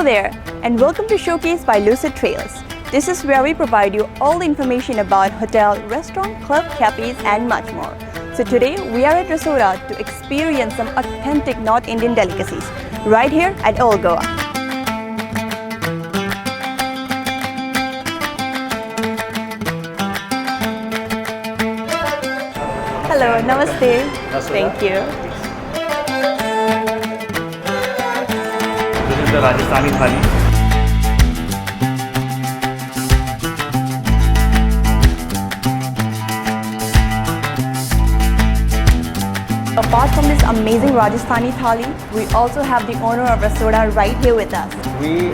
there, and welcome to Showcase by Lucid Trails. This is where we provide you all the information about hotel, restaurant, club, cafes, and much more. So today we are at Rasoda to experience some authentic North Indian delicacies right here at Old Goa. Hello, namaste. Rasoda. Thank you. This is the Rajasthani Thali. Apart from this amazing Rajasthani Thali, we also have the owner of Rasoda right here with us. We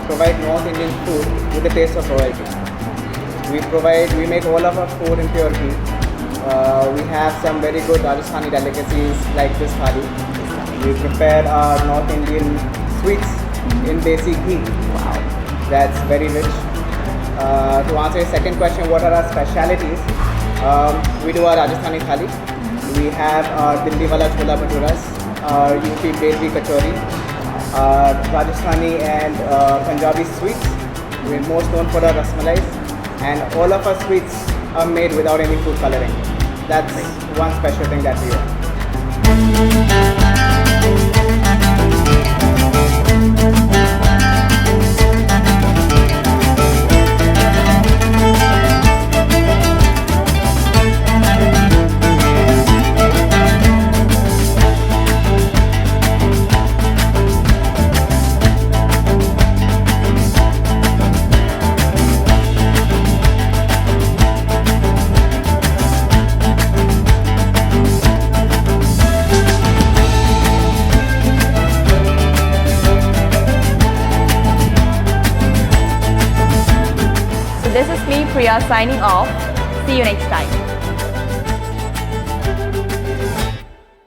provide North Indian food with the taste of royalty. We make all of our food in pure ghee. We have some very good Rajasthani delicacies like this thali. We prepare our North Indian sweets in basic ghee. Wow. That's very rich. To answer your second question, what are our specialities? We do our Rajasthani thali. We have our Delhi wala chola bhaturas, our UP Bedmi Kachori, our Rajasthani and Punjabi sweets. We're most known for our Malais, and all of our sweets are made without any food coloring. That's one special thing that we do. This is me, Priya, signing off. See you next time.